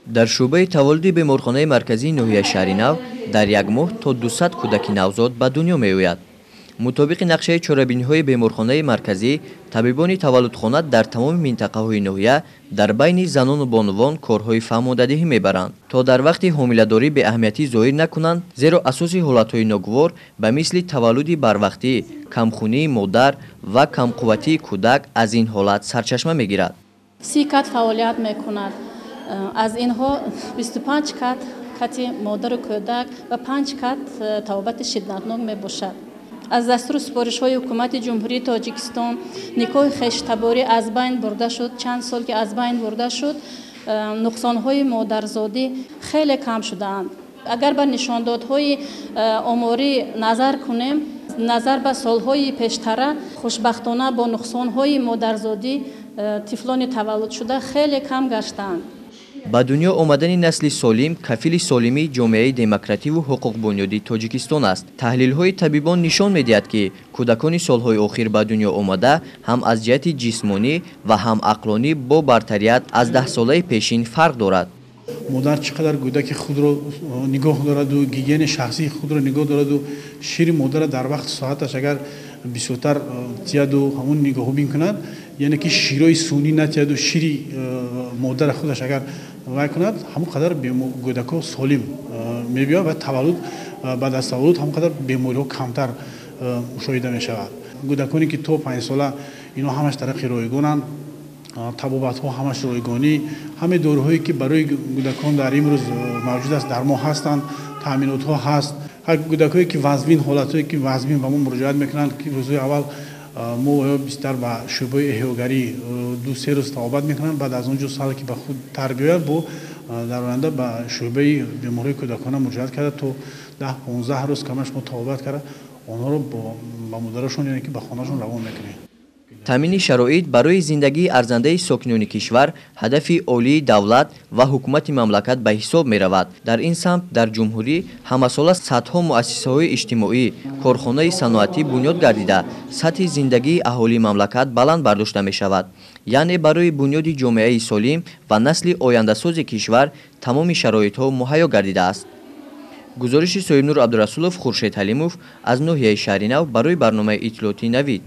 дар шӯъбаи таваллуди беморхонаи марказии ноҳияи шаҳри нав дар як моҳ то 200 кӯдаки навзод ба дунё меояд. мутобиқи нақшаи чорабиниҳои беморхонаи марказӣ, табибони таваллудхона дар тамоми минтақаҳои ноҳия дар байни занону бонувон корҳои фаҳмондадиҳӣ мебаранд, то дар вақти ҳомиладорӣ беаҳамиятӣ зоҳир накунанд, зеро асоси ҳолатҳои ногувор ба мисли таваллуди барвақтӣ, камхунии модар ва камқувватии кӯдак аз ин ҳолат сарчашма мегирад. 30 кат фаъолият мекунад. аз инҳо 25 кат кати модару кӯдак ва 5 кат табобати шиддатнок мебошад. аз дастури супоришҳои ҳукумати ҷумҳурии Тоҷикистон никоҳи хештаборӣ аз байн бурда шуд. чанд сол ки аз байн бурда шуд, нуқсонҳои модарзодӣ хеле кам шудаанд. агар ба нишондодҳои оморӣ назар кунем, назар ба солҳои пештара, хушбахтона бо нуқсонҳои модарзодӣ тифлони таваллудшуда хеле кам гаштаанд. ба дунё омадани насли солим кафили солимии ҷомеаи демокративу ҳуқуқбунёдии Тоҷикистон аст. таҳлилҳои табибон нишон медиҳад ки кӯдакони солҳои охир ба дунё омада ҳам аз ҷиҳати ҷисмонӣ ва ҳам ақлонӣ бо бартарият аз 10 солаи пешин фарқ дорад. модар чӣ қадар кӯдаки худро нигоҳ дораду гигиени шахсии худро нигоҳ дораду шири модара дар вақти соаташ агар бисёртар тияду ҳамун нигоҳубин кунад, яъне ки широи сунӣ натияду шири модара худаш агар вай кунад, ҳамон қадар кӯдако солим мебиёяд ва таваллуд баъд аз таваллуд ҳамон қадар бемориҳо камтар мушоҳида мешавад. кӯдаконе ки то 5 сола ино ҳамаш тариқи ройгонанд, табобатҳо ҳамаш ройгонӣ, ҳаме доруҳое ки барои кӯдакон дар имрӯз мавҷуд аст дар мо ҳастанд, таъминотҳо ҳаст. кӯдакое ки вазбин ҳолатҳое ки вазбин ба мо муроҷиат мекунанд, ки рӯзҳои аввал мо бистар ба шӯъбаи эҳёгарӣ 2-3 рӯз тавобат мекунанд, баъд аз он ҷо сали ки ба худ тар биёяд, бо дар оянда ба шӯъбаи бемории кӯдакона муроҷиат карда, то 10-15 рӯз камаш мо тавобат карда онҳоро ба модарашон яъне ки ба хонашон равон мекунем. таъмини шароит барои зиндагии арзандаи сокинони кишвар ҳадафи олии давлат ва ҳукумати мамлакат ба ҳисоб меравад. дар ин самт дар ҷумҳурӣ ҳамасола садҳо муассисаҳои иҷтимоӣ, корхонаи саноатӣ бунёд гардида, сатҳи зиндагии аҳолии мамлакат баланд бардошта мешавад. яъне барои бунёди ҷомеаи солим ва насли ояндасози кишвар тамоми шароитҳо муҳайё гардидааст. гузориши Соҳибнур Абдурасулов, Хуршед Ҳалимов аз ноҳияи шаҳри Нав барои барномаи иттилоъоти Навид.